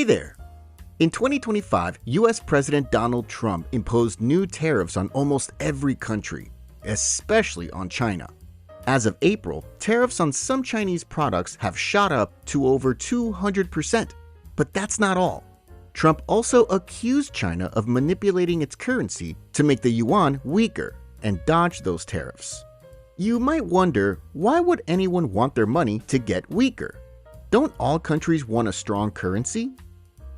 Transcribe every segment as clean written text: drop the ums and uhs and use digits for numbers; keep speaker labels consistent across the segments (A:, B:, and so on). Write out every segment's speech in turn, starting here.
A: Hey there! In 2025, US President Donald Trump imposed new tariffs on almost every country, especially on China. As of April, tariffs on some Chinese products have shot up to over 200%. But that's not all. Trump also accused China of manipulating its currency to make the yuan weaker and dodge those tariffs. You might wonder, why would anyone want their money to get weaker? Don't all countries want a strong currency?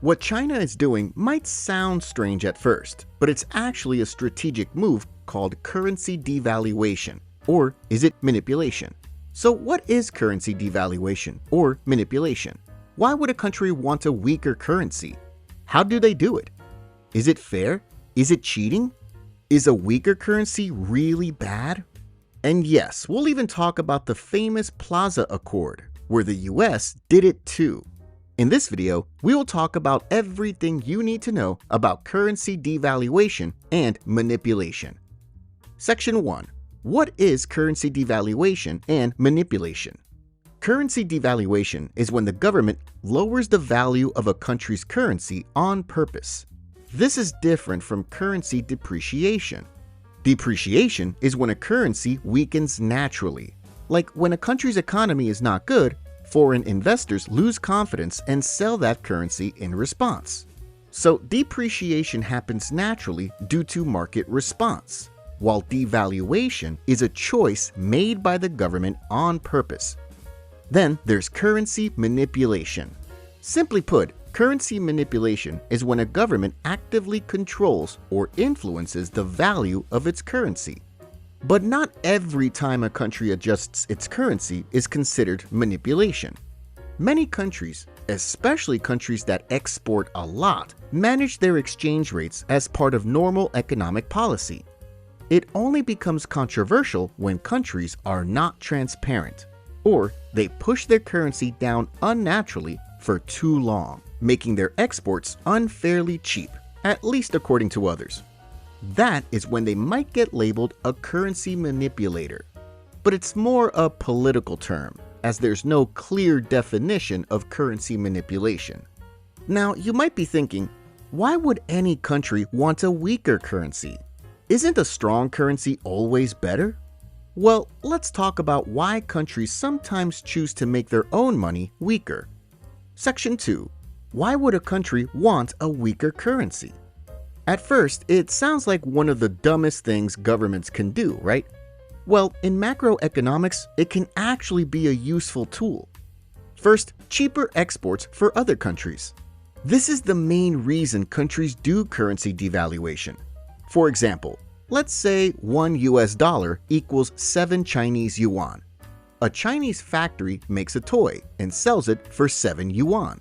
A: What China is doing might sound strange at first, but it's actually a strategic move called currency devaluation, or is it manipulation? So what is currency devaluation or manipulation? Why would a country want a weaker currency? How do they do it? Is it fair? Is it cheating? Is a weaker currency really bad? And yes, we'll even talk about the famous Plaza Accord, where the US did it too. In this video, we will talk about everything you need to know about currency devaluation and manipulation. Section 1. What is currency devaluation and manipulation? Currency devaluation is when the government lowers the value of a country's currency on purpose. This is different from currency depreciation. Depreciation is when a currency weakens naturally. Like when a country's economy is not good, foreign investors lose confidence and sell that currency in response. So depreciation happens naturally due to market response, while devaluation is a choice made by the government on purpose. Then there's currency manipulation. Simply put, currency manipulation is when a government actively controls or influences the value of its currency. But not every time a country adjusts its currency is considered manipulation. Many countries, especially countries that export a lot, manage their exchange rates as part of normal economic policy. It only becomes controversial when countries are not transparent, or they push their currency down unnaturally for too long, making their exports unfairly cheap, at least according to others. That is when they might get labeled a currency manipulator. But it's more a political term, as there's no clear definition of currency manipulation. Now, you might be thinking, why would any country want a weaker currency? Isn't a strong currency always better? Well, let's talk about why countries sometimes choose to make their own money weaker. Section 2. Why would a country want a weaker currency? At first, it sounds like one of the dumbest things governments can do, right? Well, in macroeconomics, it can actually be a useful tool. First, cheaper exports for other countries. This is the main reason countries do currency devaluation. For example, let's say $1 equals 7 Chinese yuan. A Chinese factory makes a toy and sells it for 7 yuan.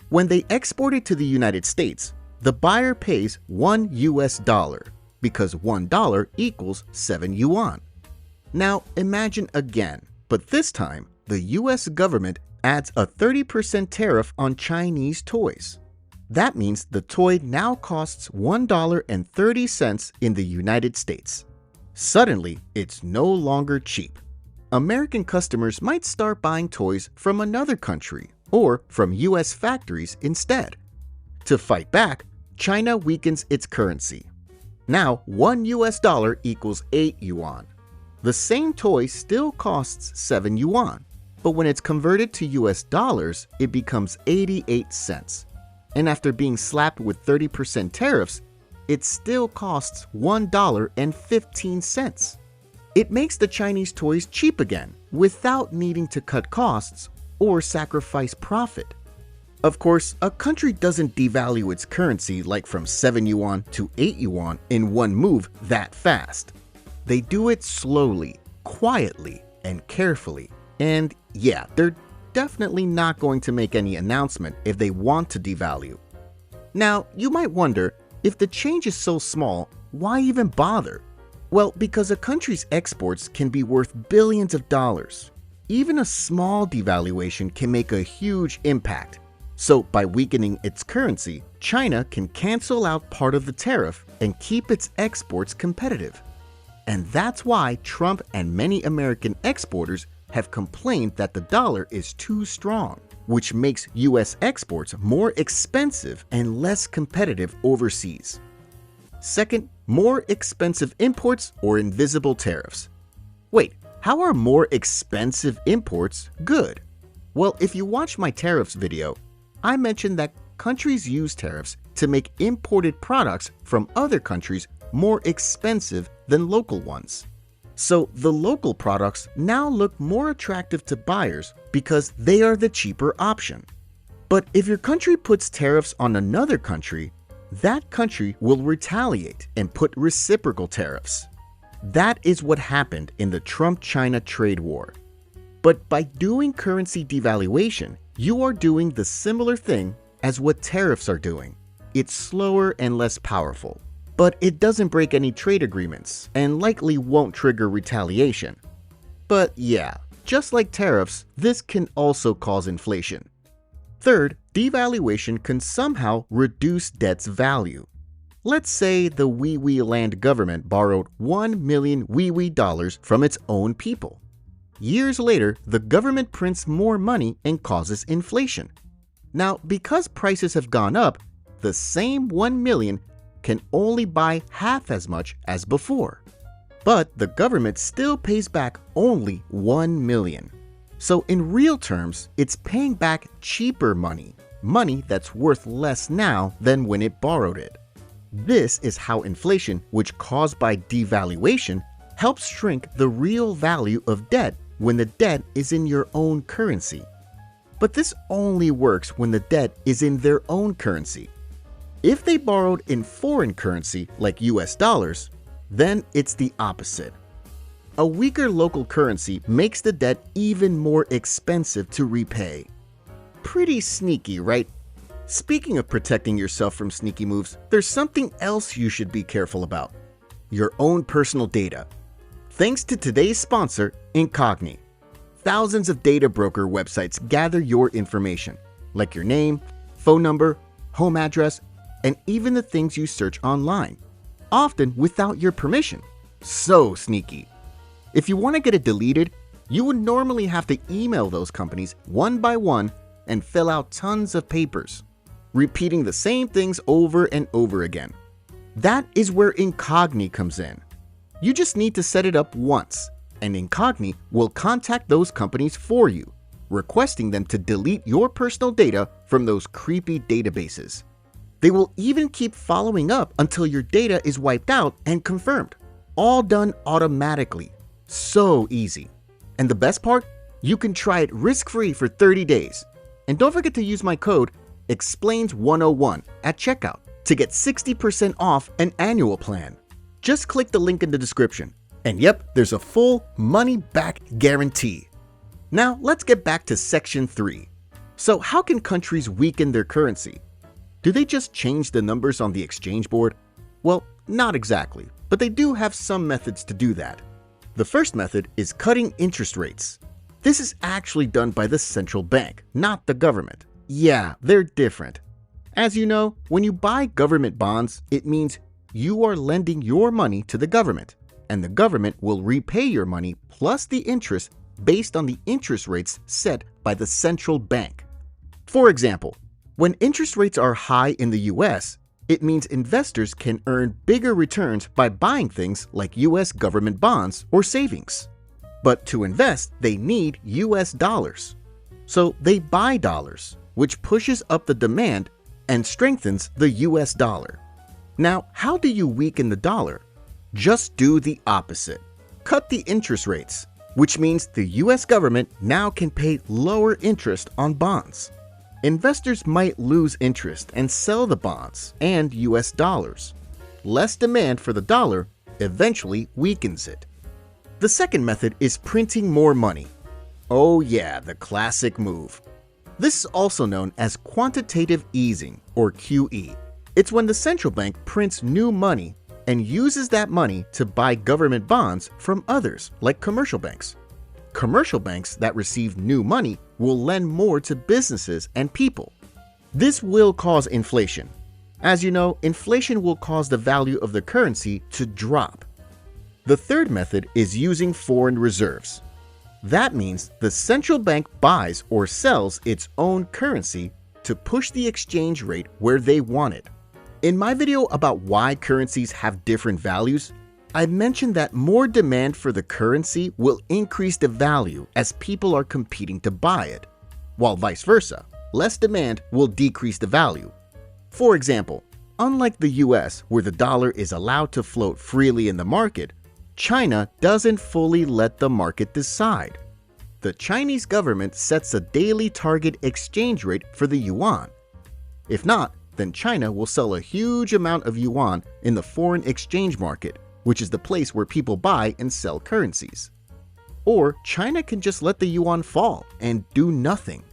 A: When they export it to the United States, the buyer pays $1 because $1 equals 7 yuan. Now imagine again, but this time the US government adds a 30% tariff on Chinese toys. That means the toy now costs $1.30 in the United States. Suddenly, it's no longer cheap. American customers might start buying toys from another country or from US factories instead. To fight back, China weakens its currency. Now, $1 equals 8 yuan. The same toy still costs 7 yuan, but when it's converted to US dollars, it becomes 88 cents. And after being slapped with 30% tariffs, it still costs $1.15. It makes the Chinese toys cheap again without needing to cut costs or sacrifice profit. Of course, a country doesn't devalue its currency like from 7 yuan to 8 yuan in one move that fast. They do it slowly, quietly, and carefully. And yeah, they're definitely not going to make any announcement if they want to devalue. Now, you might wonder, if the change is so small, why even bother? Well, because a country's exports can be worth billions of dollars. Even a small devaluation can make a huge impact. So by weakening its currency, China can cancel out part of the tariff and keep its exports competitive. And that's why Trump and many American exporters have complained that the dollar is too strong. which makes US exports more expensive and less competitive overseas. Second, more expensive imports or invisible tariffs. Wait, how are more expensive imports good? Well, if you watch my tariffs video, I mentioned that countries use tariffs to make imported products from other countries more expensive than local ones. So the local products now look more attractive to buyers because they are the cheaper option. But if your country puts tariffs on another country, that country will retaliate and put reciprocal tariffs. That is what happened in the Trump-China trade war. But by doing currency devaluation, you are doing the similar thing as what tariffs are doing. It's slower and less powerful, but it doesn't break any trade agreements and likely won't trigger retaliation. But yeah, just like tariffs, this can also cause inflation. Third, devaluation can somehow reduce debt's value. Let's say the Wee land government borrowed $1 million Wee dollars from its own people. Years later, the government prints more money and causes inflation. Now, because prices have gone up, the same 1 million can only buy half as much as before. But the government still pays back only 1 million. So in real terms, it's paying back cheaper money, money that's worth less now than when it borrowed it. This is how inflation, which caused by devaluation, helps shrink the real value of debt when the debt is in your own currency. But this only works when the debt is in their own currency. If they borrowed in foreign currency like US dollars, then it's the opposite. A weaker local currency makes the debt even more expensive to repay. Pretty sneaky, right? Speaking of protecting yourself from sneaky moves, there's something else you should be careful about: your own personal data. Thanks to today's sponsor, Economies. Thousands of data broker websites gather your information, like your name, phone number, home address, and even the things you search online, often without your permission. So sneaky. If you want to get it deleted, you would normally have to email those companies one by one and fill out tons of papers, repeating the same things over and over again. That is where Economies comes in. You just need to set it up once, and Economies will contact those companies for you, requesting them to delete your personal data from those creepy databases. They will even keep following up until your data is wiped out and confirmed, all done automatically. So easy. And the best part? You can try it risk-free for 30 days. And don't forget to use my code EXPLAINS101 at checkout to get 60% off an annual plan. Just click the link in the description. And yep, there's a full money-back guarantee. Now let's get back to Section 3. So how can countries weaken their currency? Do they just change the numbers on the exchange board? Well, not exactly, but they do have some methods to do that. The first method is cutting interest rates. This is actually done by the central bank, not the government. Yeah, they're different. As you know, when you buy government bonds, it means you are lending your money to the government, and the government will repay your money plus the interest based on the interest rates set by the central bank. For example, when interest rates are high in the US, it means investors can earn bigger returns by buying things like US government bonds or savings. But to invest, they need US dollars. So they buy dollars, which pushes up the demand and strengthens the US dollar. Now, how do you weaken the dollar? Just do the opposite. Cut the interest rates, which means the US government now can pay lower interest on bonds. Investors might lose interest and sell the bonds and US dollars. Less demand for the dollar eventually weakens it. The second method is printing more money. Oh yeah, the classic move. This is also known as quantitative easing, or QE. It's when the central bank prints new money and uses that money to buy government bonds from others, like commercial banks. Commercial banks that receive new money will lend more to businesses and people. This will cause inflation. As you know, inflation will cause the value of the currency to drop. The third method is using foreign reserves. That means the central bank buys or sells its own currency to push the exchange rate where they want it. In my video about why currencies have different values, I mentioned that more demand for the currency will increase the value as people are competing to buy it, while vice versa, less demand will decrease the value. For example, unlike the US where the dollar is allowed to float freely in the market, China doesn't fully let the market decide. The Chinese government sets a daily target exchange rate for the yuan. If not, then China will sell a huge amount of yuan in the foreign exchange market, which is the place where people buy and sell currencies. Or China can just let the yuan fall and do nothing.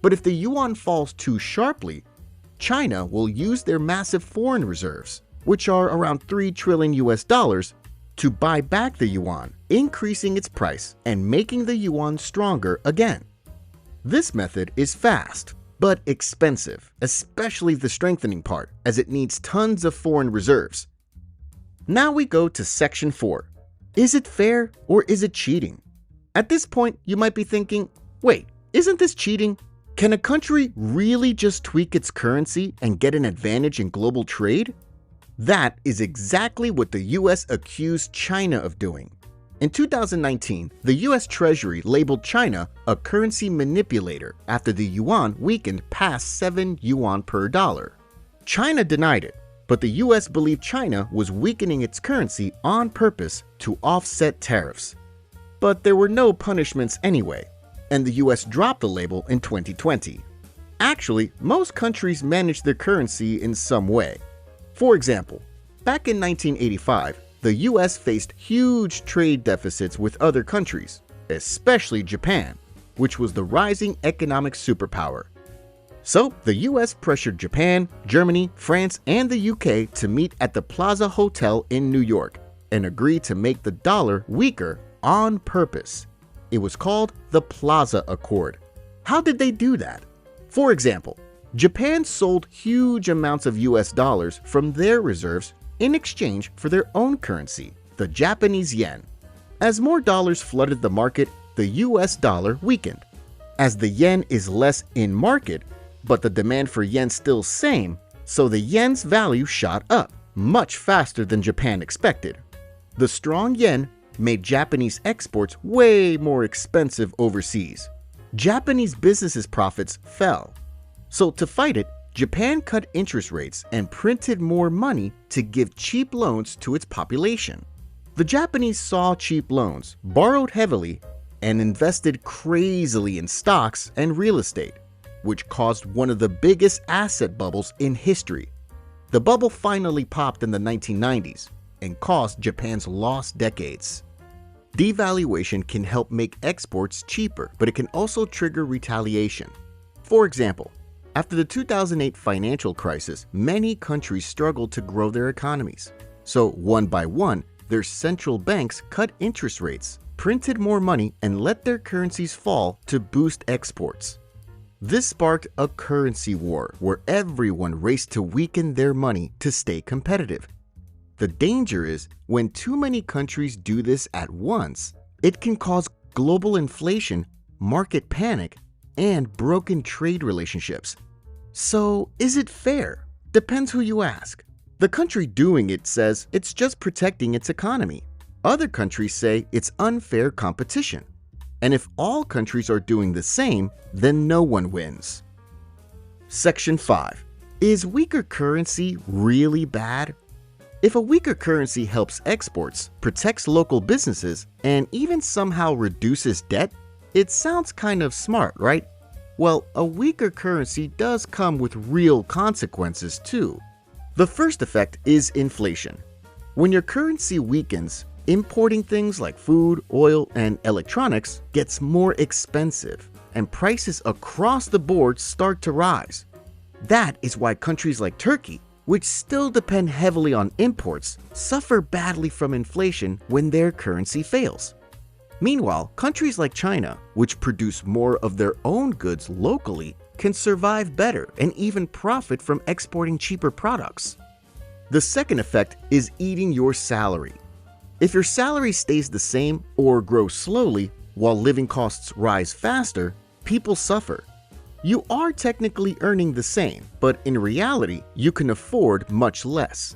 A: But if the yuan falls too sharply, China will use their massive foreign reserves, which are around $3 trillion US, to buy back the yuan, increasing its price and making the yuan stronger again. This method is fast, but expensive, especially the strengthening part, as it needs tons of foreign reserves. Now we go to section 4. Is it fair or is it cheating? At this point, you might be thinking, wait, isn't this cheating? Can a country really just tweak its currency and get an advantage in global trade? That is exactly what the US accused China of doing. In 2019, the US Treasury labeled China a currency manipulator after the yuan weakened past 7 yuan per dollar. China denied it, but the US believed China was weakening its currency on purpose to offset tariffs. But there were no punishments anyway, and the US dropped the label in 2020. Actually, most countries manage their currency in some way. For example, back in 1985, the US faced huge trade deficits with other countries, especially Japan, which was the rising economic superpower. So the US pressured Japan, Germany, France, and the UK to meet at the Plaza Hotel in New York and agree to make the dollar weaker on purpose. It was called the Plaza Accord. How did they do that? For example, Japan sold huge amounts of US dollars from their reserves in exchange for their own currency, the Japanese yen. As more dollars flooded the market, the US dollar weakened. As the yen is less in market, but the demand for yen still same, so the yen's value shot up much faster than Japan expected. The strong yen made Japanese exports way more expensive overseas. Japanese businesses' profits fell. So to fight it, Japan cut interest rates and printed more money to give cheap loans to its population. The Japanese saw cheap loans, borrowed heavily, and invested crazily in stocks and real estate, which caused one of the biggest asset bubbles in history. The bubble finally popped in the 1990s and cost Japan's lost decades. Devaluation can help make exports cheaper, but it can also trigger retaliation. For example, after the 2008 financial crisis, many countries struggled to grow their economies. So one by one, their central banks cut interest rates, printed more money, and let their currencies fall to boost exports. This sparked a currency war where everyone raced to weaken their money to stay competitive. The danger is when too many countries do this at once, it can cause global inflation, market panic, and broken trade relationships. So, is it fair? Depends who you ask. The country doing it says it's just protecting its economy. Other countries say it's unfair competition. And if all countries are doing the same, then no one wins. Section 5. Is weaker currency really bad? If a weaker currency helps exports, protects local businesses, and even somehow reduces debt, it sounds kind of smart, right? Well, a weaker currency does come with real consequences too. The first effect is inflation. When your currency weakens, importing things like food, oil, and electronics gets more expensive, and prices across the board start to rise. That is why countries like Turkey, which still depend heavily on imports, suffer badly from inflation when their currency fails. Meanwhile, countries like China, which produce more of their own goods locally, can survive better and even profit from exporting cheaper products. The second effect is eating your salary. If your salary stays the same or grows slowly, While living costs rise faster, people suffer. You are technically earning the same, but in reality, you can afford much less.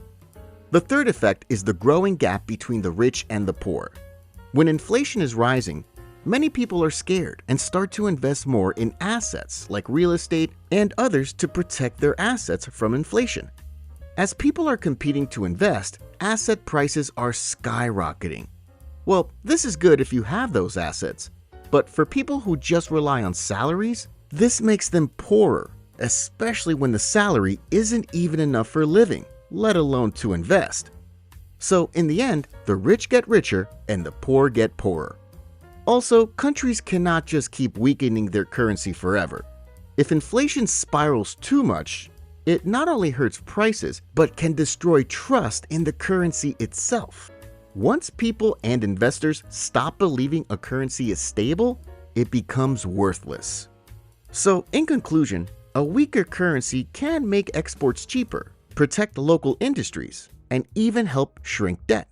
A: The third effect is the growing gap between the rich and the poor. When inflation is rising, many people are scared and start to invest more in assets like real estate and others to protect their assets from inflation. As people are competing to invest, asset prices are skyrocketing. Well, this is good if you have those assets, but for people who just rely on salaries, this makes them poorer, especially when the salary isn't even enough for living, let alone to invest. So in the end, the rich get richer and the poor get poorer. Also, countries cannot just keep weakening their currency forever. If inflation spirals too much, it not only hurts prices, but can destroy trust in the currency itself. Once people and investors stop believing a currency is stable, it becomes worthless. So, in conclusion, a weaker currency can make exports cheaper, protect local industries, and even help shrink debt.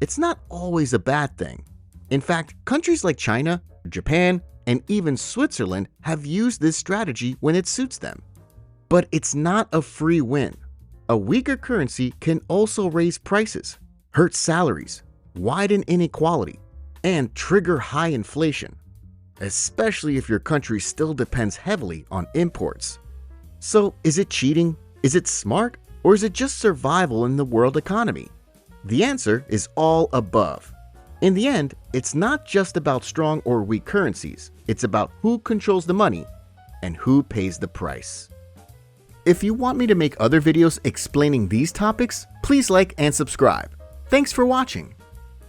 A: It's not always a bad thing. In fact, countries like China, Japan, and even Switzerland have used this strategy when it suits them. But it's not a free win. A weaker currency can also raise prices, hurt salaries, widen inequality, and trigger high inflation, especially if your country still depends heavily on imports. So, is it cheating? Is it smart? Or is it just survival in the world economy? The answer is all above. In the end, it's not just about strong or weak currencies. It's about who controls the money and who pays the price. If you want me to make other videos explaining these topics, please like and subscribe. Thanks for watching.